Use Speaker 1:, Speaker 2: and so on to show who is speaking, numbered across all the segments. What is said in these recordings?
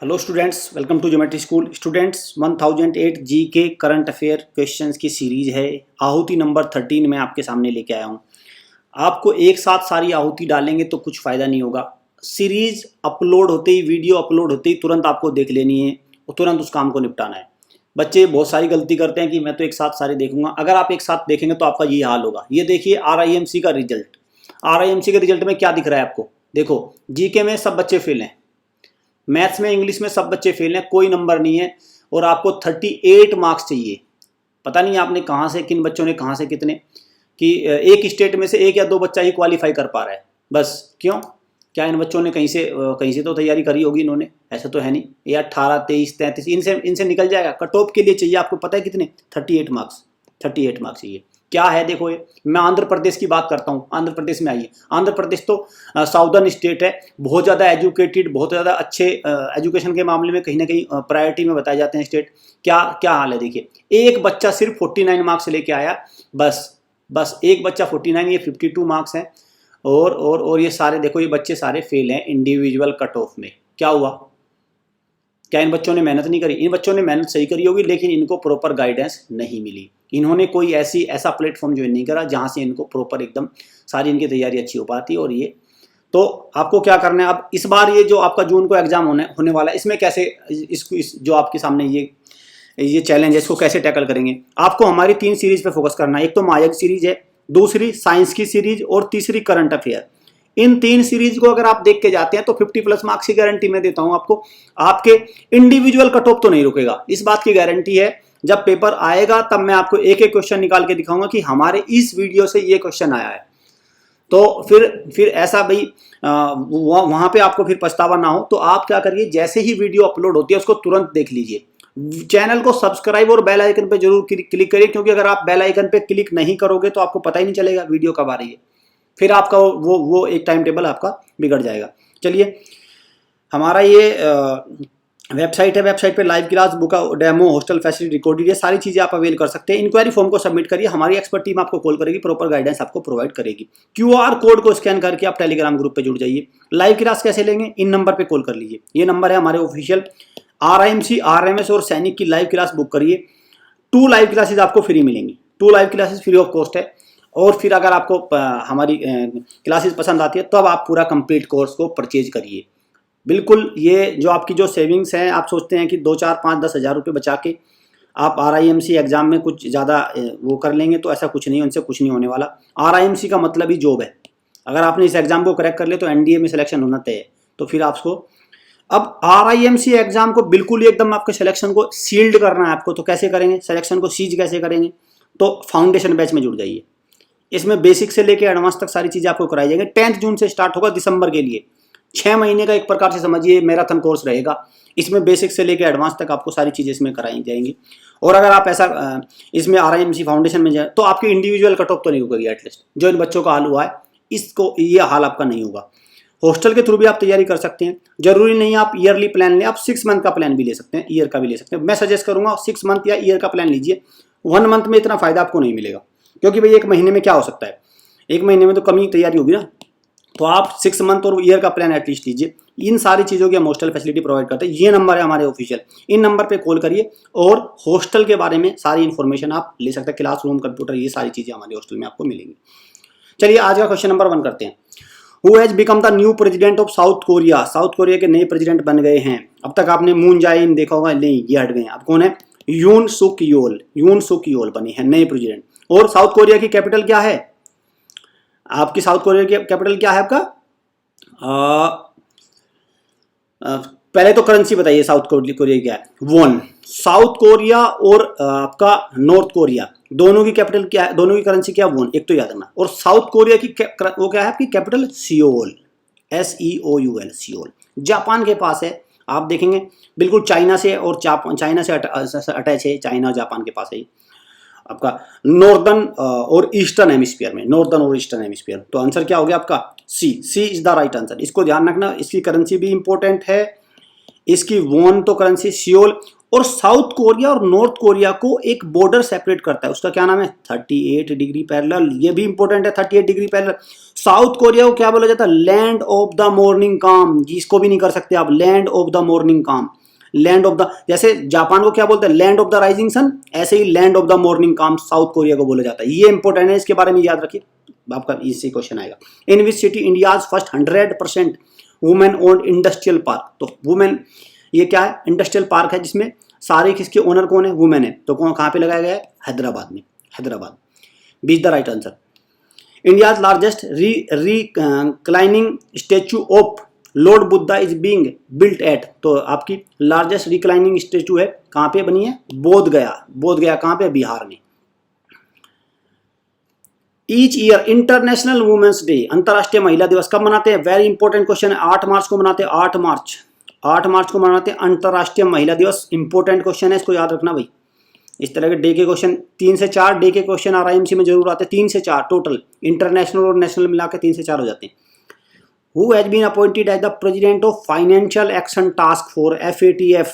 Speaker 1: Hello students, welcome to geometry school. Students 1008 GK current affair questions की series है। आहुति number 13 में आपके सामने लेके आया हूँ। आपको एक साथ सारी आहुति डालेंगे तो कुछ फ़ायदा नहीं होगा। सीरीज अपलोड होते ही, वीडियो अपलोड होते ही तुरंत आपको देख लेनी है और तुरंत उस काम को निपटाना है। बच्चे बहुत सारी गलती करते हैं कि मैं तो एक साथ सारे देखूंगा। अगर आप एक साथ देखेंगे तो आपका ये हाल होगा। ये देखिए RIMC का रिजल्ट। RIMC के रिजल्ट में क्या दिख रहा है आपको? देखो, जीके में सब बच्चे फेल हैं, मैथ्स में, इंग्लिश में सब बच्चे फेल हैं, कोई नंबर नहीं है और आपको 38 मार्क्स चाहिए। पता नहीं आपने कहाँ से, किन बच्चों ने कहाँ से कितने, कि एक स्टेट में से एक या दो बच्चा ही क्वालिफाई कर पा रहा है बस। क्यों? क्या इन बच्चों ने कहीं से तो तैयारी करी होगी इन्होंने? ऐसा तो है नहीं। ये 18, 23, 33 इनसे निकल जाएगा। कट ऑफ के लिए चाहिए आपको पता है कितने? 38 मार्क्स। 38 मार्क्स चाहिए। क्या है देखो, ये मैं आंध्र प्रदेश की बात करता हूँ। आंध्र प्रदेश में आइए। आंध्र प्रदेश तो साउदर्न स्टेट है, बहुत ज़्यादा एजुकेटेड, बहुत ज़्यादा अच्छे एजुकेशन के मामले में कहीं ना कहीं प्रायोरिटी में बताए जाते हैं स्टेट। क्या क्या हाल है देखिए। एक बच्चा सिर्फ 49 मार्क्स लेके आया, बस एक बच्चा 49, ये 52 मार्क्स हैं। और ये सारे देखो, ये बच्चे सारे फेल हैं इंडिविजुअल कट ऑफ में। क्या हुआ? क्या इन बच्चों ने मेहनत नहीं करी? इन बच्चों ने मेहनत सही करी होगी, लेकिन इनको प्रॉपर गाइडेंस नहीं मिली। इन्होंने कोई ऐसा प्लेटफॉर्म ज्वाइन नहीं करा जहां से इनको प्रॉपर एकदम सारी इनकी तैयारी अच्छी हो पाती। और ये तो आपको क्या करना है अब इस बार, ये जो आपका जून को एग्जाम होने वाला है, इसमें कैसे जो आपके सामने ये चैलेंज है, इसको कैसे टैकल करेंगे? आपको हमारी 3 सीरीज पे फोकस करना है। एक तो माया की सीरीज है, दूसरी साइंस की सीरीज और तीसरी करंट अफेयर। इन 3 सीरीज को अगर आप देख के जाते हैं तो 50+ मार्क्स की गारंटी मैं देता हूं आपको। आपके इंडिविजुअल कट ऑफ तो नहीं रुकेगा, इस बात की गारंटी है। जब पेपर आएगा तब मैं आपको एक एक क्वेश्चन निकाल के दिखाऊंगा कि हमारे इस वीडियो से ये क्वेश्चन आया है। तो फिर ऐसा भाई वहां पे आपको फिर पछतावा ना हो। तो आप क्या करिए, जैसे ही वीडियो अपलोड होती है उसको तुरंत देख लीजिए। चैनल को सब्सक्राइब और बेल आइकन पे जरूर क्लिक करिए, क्योंकि अगर आप बेल आइकन पे क्लिक नहीं करोगे तो आपको पता ही नहीं चलेगा वीडियो कब आ रही है। फिर आपका वो एक टाइम टेबल आपका बिगड़ जाएगा। चलिए, हमारा ये वेबसाइट है। वेबसाइट पे live class, book, demo, hostel facility, recorded, ये सारी चीज़ें आप अवेल कर सकते हैं। इंक्वायरी फॉर्म को सबमिट करिए, हमारी एक्सपर्ट टीम आपको कॉल करेगी, प्रॉपर गाइडेंस आपको प्रोवाइड करेगी। QR कोड को स्कैन करके आप टेलीग्राम ग्रुप पे जुड़ जाइए। लाइव क्लास कैसे लेंगे? इन नंबर पे कॉल कर लीजिए। ये नंबर है हमारे ऑफिशियल। RIMC, RMS और सैनिक की लाइव क्लास बुक करिए। 2 लाइव क्लासेज आपको फ्री मिलेंगी। 2 live classes free of cost है। और फिर अगर आपको हमारी क्लासेस पसंद आती है तब आप पूरा कंप्लीट कोर्स को परचेज करिए। बिल्कुल, ये जो आपकी जो सेविंग्स हैं, आप सोचते हैं कि 2, 4, 5, 10 हज़ार रुपये बचा के आप RIMC एग्जाम में कुछ ज़्यादा वो कर लेंगे, तो ऐसा कुछ नहीं, उनसे कुछ नहीं होने वाला। RIMC का मतलब ही जॉब है। अगर आपने इस एग्जाम को क्रैक कर लिया तो NDA में सिलेक्शन होना तय है। तो फिर आपको अब RIMC एग्जाम को बिल्कुल ही एकदम आपके सिलेक्शन को सील्ड करना है आपको। तो कैसे करेंगे सिलेक्शन को, सीज कैसे करेंगे? तो फाउंडेशन बैच में जुड़ जाइए। इसमें बेसिक से लेकर एडवांस तक सारी चीज़ें आपको कराई जाएंगी। 10 जून से स्टार्ट होगा दिसंबर के लिए। 6 महीने का एक प्रकार से समझिए मैराथन कोर्स रहेगा। इसमें बेसिक से लेकर एडवांस तक आपको सारी चीज़ें इसमें कराई जाएंगी। और अगर आप ऐसा इसमें RIMC फाउंडेशन में जाए तो आपकी इंडिविजुअल कट ऑफ तो नहीं होगी। एटलीस्ट जो इन बच्चों का हाल हुआ है, इसको ये हाल आपका नहीं होगा। हॉस्टल के थ्रू भी आप तैयारी कर सकते हैं। जरूरी नहीं आप ईयरली प्लान लें, आप 6 मंथ का प्लान भी ले सकते हैं, ईयर का भी ले सकते हैं। मैं सजेस्ट करूंगा 6 मंथ या ईयर का प्लान लीजिए। 1 मंथ में इतना फायदा आपको नहीं मिलेगा, क्योंकि भाई 1 महीने में क्या हो सकता है? 1 महीने में तो कम ही तैयारी होगी ना। तो आप 6 मंथ और ईयर का प्लान एटलीस्ट लीजिए। इन सारी चीज़ों की हम हॉस्टल फैसिलिटी प्रोवाइड करते हैं। ये नंबर है हमारे ऑफिशियल, इन नंबर पे कॉल करिए और हॉस्टल के बारे में सारी इन्फॉर्मेशन आप ले सकते हैं। क्लासरूम, कंप्यूटर, ये सारी चीज़ें हमारे हॉस्टल में आपको मिलेंगी। चलिए, आज का क्वेश्चन नंबर 1 करते हैं। Who has become the new president of south Korea? South Korea के नए प्रेसिडेंट बन गए हैं। अब तक आपने मून जाए इन देखा होगा, नहीं ये हट गए। अब कौन है? यून सुक योल बने हैं नए प्रेसिडेंट। और साउथ कोरिया की कैपिटल क्या है? आपकी साउथ कोरिया की कैपिटल क्या है आपका? पहले तो करेंसी बताइए, साउथ कोरिया क्या है? वॉन। साउथ कोरिया और आपका नॉर्थ कोरिया दोनों की कैपिटल क्या है? दोनों की करेंसी क्या है? वॉन। एक तो याद रखना। और साउथ कोरिया की वो क्या है आपकी capital? Seoul, SEOUL, Seoul. Japan के पास है। आप देखेंगे बिल्कुल चाइना से, और चाइना से अटैच है। चाइना जापान के पास है आपका नॉर्दर्न और ईस्टर्न हेमिस्फीयर में, नॉर्दर्न और ईस्टर्न हेमिस्फीयर। तो आंसर क्या हो गया आपका? सी इज द राइट आंसर। इसको ध्यान रखना, इसकी करेंसी भी इंपॉर्टेंट है, इसकी वॉन तो करेंसी सियोल। और साउथ कोरिया और नॉर्थ कोरिया को एक बॉर्डर सेपरेट करता है, उसका क्या नाम है? 38 डिग्री पैरेलल। ये भी इंपॉर्टेंट है, 38 डिग्री पैरेलल। साउथ कोरिया को क्या बोला जाता है? लैंड ऑफ द मॉर्निंग काम, जिसको भी नहीं कर सकते आप, land of the morning calm, land of the, जैसे जापान को क्या बोलते हैं? Land of the rising sun, ऐसे ही land of the morning calm South Korea को बोला जाता है। ये इंपॉर्टेंट है, इसके बारे में याद रखिए, आपका इसी क्वेश्चन आएगा। In which city India's first 100% women owned industrial park? तो वुमेन, ये क्या है? इंडस्ट्रियल पार्क है जिसमें सारे किसके ओनर कौन है? वुमेन है। तो कहाँ पे लगाया गया है? हैदराबाद में, Hyderabad. B is the right answer. India's largest reclining statue of lord Buddha is being built at? तो आपकी लार्जेस्ट रिक्लाइनिंग स्टेचू है, कहाँ पे बनी है? बोध गया। बोध गया कहाँ पे? बिहार में। Each year international women's day, अंतर्राष्ट्रीय महिला दिवस कब मनाते हैं? वेरी इंपॉर्टेंट क्वेश्चन है। 8 मार्च को मनाते हैं, 8 मार्च, 8 मार्च को मनाते हैं अंतर्राष्ट्रीय महिला दिवस। इंपॉर्टेंट क्वेश्चन है, इसको याद रखना भाई। इस तरह के डे के क्वेश्चन 3 से 4 डे के क्वेश्चन आरआईएमसी में जरूर आते हैं, 3 से 4 टोटल, इंटरनेशनल और नेशनल मिला के 3 से 4 हो जाते हैं। Who has been appointed as the president of financial action task force, FATF?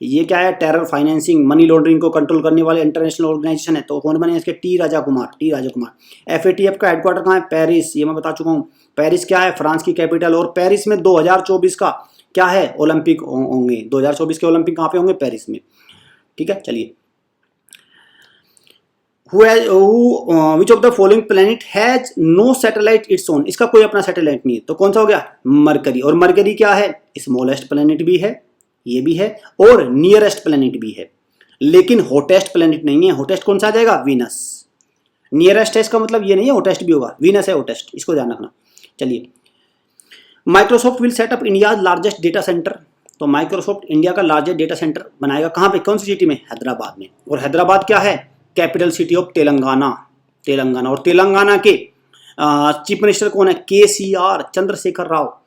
Speaker 1: ये क्या है? टेरर फाइनेंसिंग, मनी लॉन्ड्रिंग को कंट्रोल करने वाले इंटरनेशनल ऑर्गेनाइजेशन है। तो कौन बने इसके? टी राजा कुमार। FATF का हेडक्वार्टर कहाँ है? पेरिस, ये मैं बता चुका हूँ। पेरिस क्या है? फ्रांस की कैपिटल। और पेरिस में 2024 का क्या है? ओलंपिक होंगे। 2024 के ओलंपिक कहाँ पे होंगे? पेरिस में। ठीक है, चलिए। Which of the following planet has no satellite its own? इसका कोई अपना सैटेलाइट नहीं है। तो कौन सा हो गया? मरकरी। और मरकरी क्या है? स्मॉलेस्ट प्लेनेट भी है, ये भी है, और नियरेस्ट प्लेनेट भी है, लेकिन हॉटेस्ट प्लेनेट नहीं है। हॉटेस्ट कौन सा आ जाएगा? वीनस। नियरेस्ट है, इसका मतलब ये नहीं है हॉटेस्ट भी होगा, वीनस है हॉटेस्ट, इसको ध्यान रखना। चलिए, Microsoft will set up India largest data centre? तो माइक्रोसॉफ्ट इंडिया का लार्जेस्ट डेटा सेंटर बनाएगा कहाँ पे? कौन सी सिटी में? हैदराबाद में। और हैदराबाद क्या है? Capital city of Telangana. Telangana. और तेलंगाना के चीफ मिनिस्टर कौन है? KCR, चंद्रशेखर राव।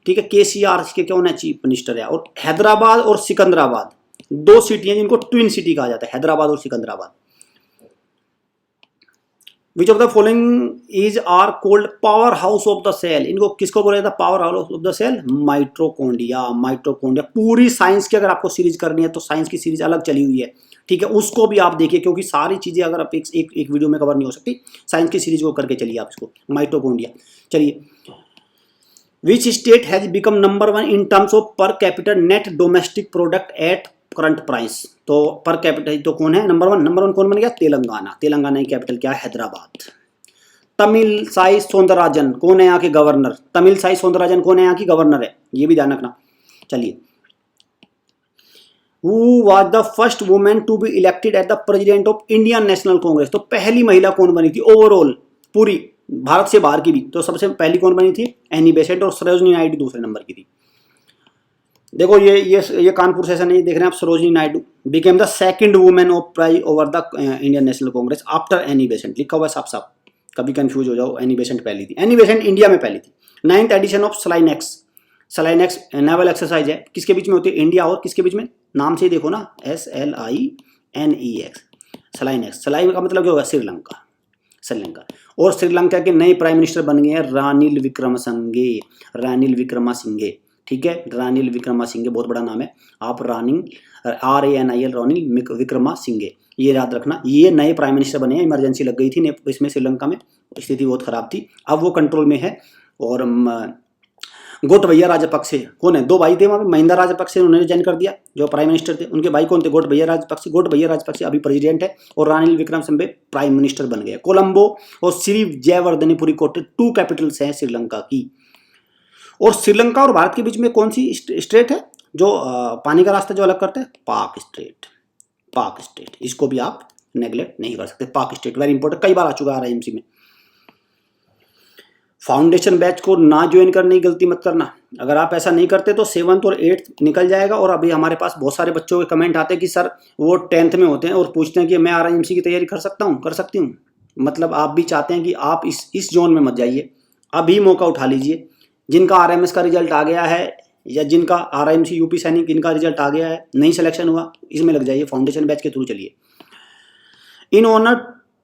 Speaker 1: ठीक है, KCR के कौन है? चीफ मिनिस्टर है। और हैदराबाद और सिकंदराबाद 2 सिटी हैं जिनको ट्विन सिटी कहा जाता है, हैदराबाद और Secunderabad. Which of the following is are called power house of the cell? इनको किसको बोला जाता है power house of the cell? Mitochondria. Mitochondria पूरी साइंस की अगर आपको सीरीज करनी है तो साइंस की सीरीज अलग चली हुई है, ठीक है, उसको भी आप देखिए, क्योंकि सारी चीजें अगर आप एक वीडियो में कवर नहीं हो सकती, साइंस की सीरीज को करके चलिए आप इसको, माइटोकॉन्ड्रिया। चलिए, which state has become number 1 in terms of per capita net domestic product at current price? तो पर कैपिटल तो कौन है नंबर 1? नंबर 1 कौन बन गया? तेलंगाना। तेलंगाना की कैपिटल क्या है? हैदराबाद। तमिल साई सौंदरराजन कौन है यहाँ के गवर्नर? तमिल साई सौंदरराजन कौन है यहाँ की गवर्नर है? ये भी ध्यान रखना। चलिए, Who was the first woman to be elected as the president of Indian National Congress? तो पहली महिला कौन बनी थी ओवरऑल पूरी भारत से बाहर की भी? तो सबसे पहली कौन बनी थी? Annie Besant. और सरोजनी नायडू दूसरे नंबर की थी। देखो ये कानपुर सेशन नहीं देख रहे हैं आप। Sarojini Naidu became the second women of prize over the Indian National Congress after Annie Besant. लिखा हुआ है साफ साफ, कभी कंफ्यूज हो जाओ। एनी बेसेंट पहली थी, एनी बेसेंट इंडिया में पहली थी। 9th edition of SLINEX. SLINEX naval exercise है, किसके बीच में होती है? इंडिया और किसके बीच में? नाम से ही देखो ना, SLINEX, सलाइनेक्स। सलाई का मतलब क्या होगा? श्रीलंका। श्रीलंका। और श्रीलंका के नए प्राइम मिनिस्टर बन गए हैं रानिल विक्रमसिंघे। रानिल विक्रमसिंघे, ठीक है, रानिल विक्रमसिंघे बहुत बड़ा नाम है। आप रानिल RANIL रानिल विक्रमसिंघे ये याद रखना। ये नए प्राइम मिनिस्टर बने हैं। इमरजेंसी लग गई थी इसमें श्रीलंका में, स्थिति बहुत खराब थी, अब वो कंट्रोल में है। और गोटबैया राजपक्षे कौन है? 2 भाई थे वहाँ पे, महिंदा राजपक्षे उन्होंने रिजाइन कर दिया जो प्राइम मिनिस्टर थे। उनके भाई कौन थे? गोटबैया राजपक्षे। गोटबैया राजपक्षे अभी प्रेसिडेंट है और रानिल विक्रमसिंघे प्राइम मिनिस्टर बन गए। कोलंबो और श्री जयवर्धनेपुरी कोटे 2 कैपिटल्स हैं श्रीलंका की। और श्रीलंका और भारत के बीच में कौन सी स्टेट है जो पानी का रास्ता जो अलग करते हैं? पाक स्टेट। पाक स्टेट, इसको भी आप नेग्लेक्ट नहीं कर सकते। पाक स्टेट वेरी इंपॉर्टेंट, कई बार आ चुका है RIMC में। फाउंडेशन बैच को ना ज्वाइन करने की गलती मत करना। अगर आप ऐसा नहीं करते तो 7th और 8th निकल जाएगा। और अभी हमारे पास बहुत सारे बच्चों के कमेंट आते हैं कि सर वो 10th में होते हैं और पूछते हैं कि मैं RIMC की तैयारी कर सकता हूँ, कर सकती हूँ। मतलब आप भी चाहते हैं कि आप इस जोन में मत जाइए, अभी मौका उठा लीजिए। जिनका RMS का रिजल्ट आ गया है या जिनका RIMC UP सैनिक इनका रिजल्ट आ गया है, नहीं सिलेक्शन हुआ, इसमें लग जाइए, फाउंडेशन बैच के थ्रू चलिए। In honour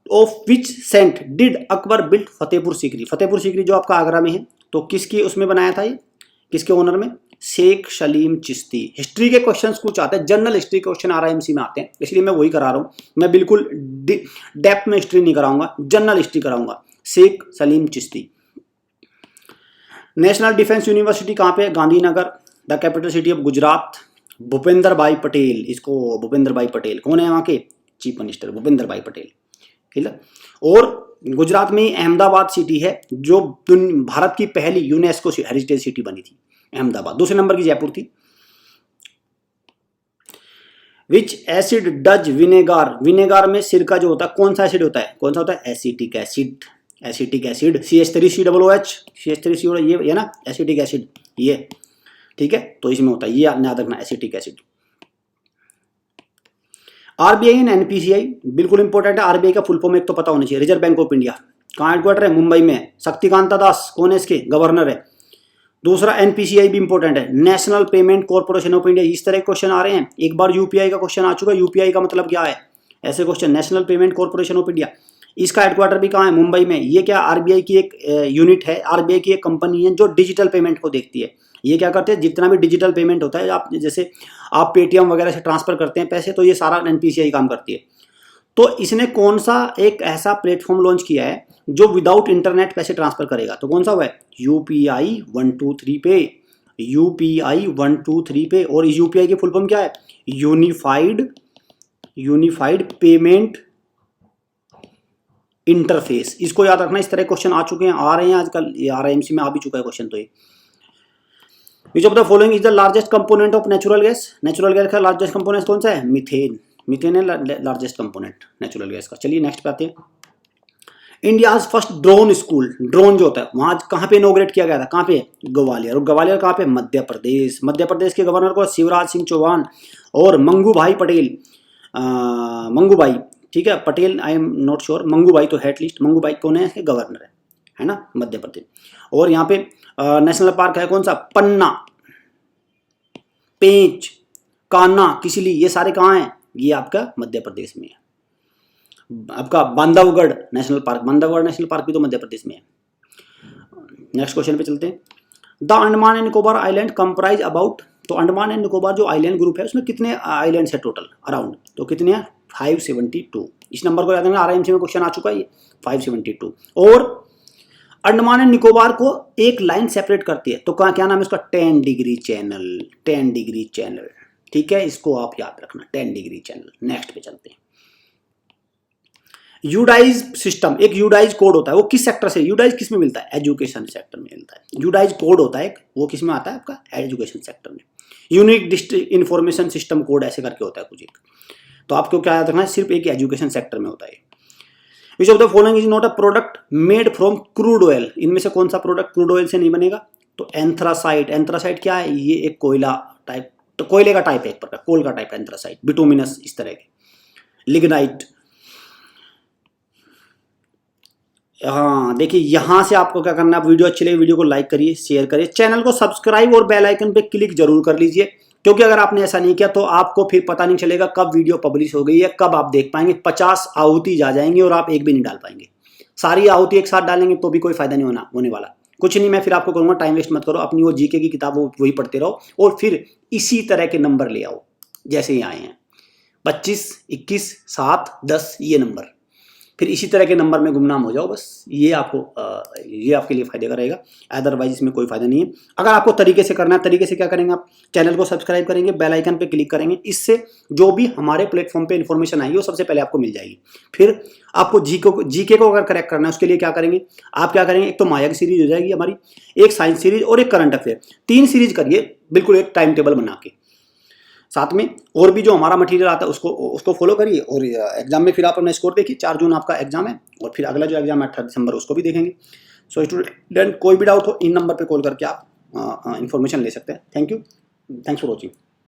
Speaker 1: of which saint did Akbar built Fatehpur Sikri? Fatehpur Sikri जो आपका आगरा में है, तो किसकी उसमें बनाया था ये? किसके ओनर में? शेख सलीम चिश्ती। हिस्ट्री के क्वेश्चंस कुछ आते हैं, जनरल हिस्ट्री क्वेश्चन RIMC में आते हैं, इसलिए मैं वही करा रहा हूँ। मैं बिल्कुल डेप्थ में हिस्ट्री नहीं कराऊंगा, जनरल हिस्ट्री कराऊंगा। Sheikh Salim Chishti. National defence university कहाँ पे है? Gandhinagar. The capital city of Gujarat, Bhupendra Bhai Patel. इसको भूपेंद्र भाई पटेल कौन है? वहाँ के चीफ मिनिस्टर भूपेंद्र भाई पटेल, ठीक है। और गुजरात में अहमदाबाद सिटी है जो भारत की पहली यूनेस्को हेरिटेज सिटी बनी थी, अहमदाबाद। दूसरे नंबर की जयपुर थी। विच एसिड डज विनेगार, विनेगार में सिरका जो होता है कौन सा एसिड होता है? कौन सा होता है? Acetic acid. Acetic acid CH3COOH, CH3CO, ये ना एसिटिक एसिड, ये ठीक है। तो इसमें होता है, ये याद रखना, acetic acid. RBI and NPCI बिल्कुल इंपॉर्टेंट है। RBI का फुल फॉर्म एक तो पता होना चाहिए, रिजर्व बैंक ऑफ इंडिया। कहाँ हेडक्वार्टर है? मुंबई में है। शक्तिकांता दास कौन है? इसके गवर्नर है। दूसरा NPCI भी इंपॉर्टेंट है, national payment corporation of India. इस तरह के क्वेश्चन आ रहे हैं। एक बार UPI का क्वेश्चन आ चुका है, UPI का मतलब क्या है, ऐसे question. National payment corporation of India, इसका हेडक्वार्टर भी कहाँ है? मुंबई में। ये क्या RBI की एक यूनिट है, RBI की एक कंपनी है जो डिजिटल पेमेंट को देखती है। ये क्या करते हैं? जितना भी डिजिटल पेमेंट होता है, आप जैसे आप पेटीएम वगैरह से ट्रांसफर करते हैं पैसे, तो ये सारा NPCI काम करती है। तो इसने कौन सा एक ऐसा प्लेटफॉर्म लॉन्च किया है जो विदाउट इंटरनेट पैसे ट्रांसफर करेगा? तो कौन सा हुआ है? UPI 123 पे, UPI 123 पे। और इस UPI की फुल फॉर्म क्या है? Unified payment interface. इसको याद रखना। इस तरह क्वेश्चन आ चुके हैं, आ रहे हैं आजकल, ये RIMC में आ भी चुका है क्वेश्चन। तो ये विच of the following is the largest component of natural gas? Natural gas का लार्जेस्ट कंपोनेंट कौन सा है? मीथेन। मीथेन है लार्जेस्ट कंपोनेंट नेचुरल गैस का। चलिए नेक्स्ट पे आते हैं। India's first drone school, drone जो होता है वहां कहाँ पे इनॉग्रेट किया गया था? कहाँ पे? ग्वालियर। और ग्वालियर कहाँ पे? मध्य प्रदेश। मध्य प्रदेश के गवर्नर को शिवराज सिंह चौहान और मंगू भाई पटेल। मंगू भाई, ठीक है, Patel I am not sure, Mangu भाई तो है एटलीस्ट। मंगू भाई कौन है? गवर्नर है ना, मध्य प्रदेश। और यहाँ पे नेशनल पार्क है कौन सा? पन्ना, पेंच, कान्हा, किसली, ये सारे कहाँ हैं? ये आपका मध्य प्रदेश में है। आपका Bandhavgarh national park, Bandhavgarh national park भी तो मध्य प्रदेश में है। नेक्स्ट क्वेश्चन पे चलते हैं। The Andaman and Nicobar island comprise about, तो अंडमान एंड निकोबार जो आइलैंड ग्रुप है उसमें कितने आइलैंड्स है टोटल? अराउंड, तो कितने हैं? 572। इस नंबर को याद रखना, RIMC में क्वेश्चन आ चुका है ये 572। और अंडमान एंड निकोबार को एक लाइन सेपरेट करती है, तो क्या नाम है इसका? 10 डिग्री चैनल। 10 डिग्री चैनल, ठीक है, इसको आप याद रखना, 10 डिग्री चैनल। नेक्स्ट पे चलते हैं। यूडाइज सिस्टम, एक यूडाइज कोड होता है, वो किस सेक्टर से? यूडाइज किस में मिलता है? एजुकेशन सेक्टर में मिलता है। यूडाइज कोड होता है वो किस में आता है? आपका एजुकेशन सेक्टर में। Unique district information system code ऐसे करके होता है कुछ एक। तो आपको क्या याद रखना है? सिर्फ एक एजुकेशन सेक्टर में होता है। विच of the following is not a product made from crude oil? इनमें से कौन सा प्रोडक्ट क्रूड ऑयल से नहीं बनेगा? तो एंथ्रासाइट। एंथ्रासाइट क्या है? ये एक कोयला टाइप, तो कोयले का टाइप है, एक प्रकार कोल का टाइप है एंथ्रासाइट। बिटुमिनस, इस तरह के। लिग्नाइट। हाँ देखिए, यहां से आपको क्या करना है, वीडियो अच्छी लगी वीडियो को लाइक करिए, शेयर करिए, चैनल को सब्सक्राइब और बेल आइकन पे क्लिक जरूर कर लीजिए, क्योंकि अगर आपने ऐसा नहीं किया तो आपको फिर पता नहीं चलेगा कब वीडियो पब्लिश हो गई है, कब आप देख पाएंगे। 50 आहुति जा जाएंगी और आप एक भी नहीं डाल पाएंगे। सारी आहुति एक साथ डालेंगे तो भी कोई फायदा नहीं होने वाला। कुछ नहीं, मैं फिर आपको कहूँगा टाइम वेस्ट मत करो, अपनी वो GK की किताब वही पढ़ते रहो और फिर इसी तरह के नंबर ले आओ जैसे ही आए हैं, 25, 21, 7, 10, ये नंबर, फिर इसी तरह के नंबर में गुमनाम हो जाओ। बस ये आपके लिए फायदे का रहेगा, अदरवाइज इसमें कोई फायदा नहीं है। अगर आपको तरीके से करना है, तरीके से क्या करेंगे आप? चैनल को सब्सक्राइब करेंगे, बेल आइकन पे क्लिक करेंगे, इससे जो भी हमारे प्लेटफॉर्म पे इन्फॉर्मेशन आएगी वो सबसे पहले आपको मिल जाएगी। फिर आपको GK को अगर करेक्ट करना है उसके लिए क्या करेंगे आप? क्या करेंगे? एक तो माया की सीरीज हो जाएगी हमारी, एक साइंस सीरीज और एक करंट अफेयर, 3 सीरीज करिए बिल्कुल एक टाइम टेबल बना के। साथ में और भी जो हमारा मटेरियल आता है उसको फॉलो करिए। और एग्जाम में फिर आप अपना स्कोर देखिए, 4 जून आपका एग्जाम है और फिर अगला जो एग्जाम है 18 दिसंबर, उसको भी देखेंगे। सो स्टूडेंट, कोई भी डाउट हो इन नंबर पे कॉल करके आप इन्फॉर्मेशन ले सकते हैं। Thank you, thanks for watching.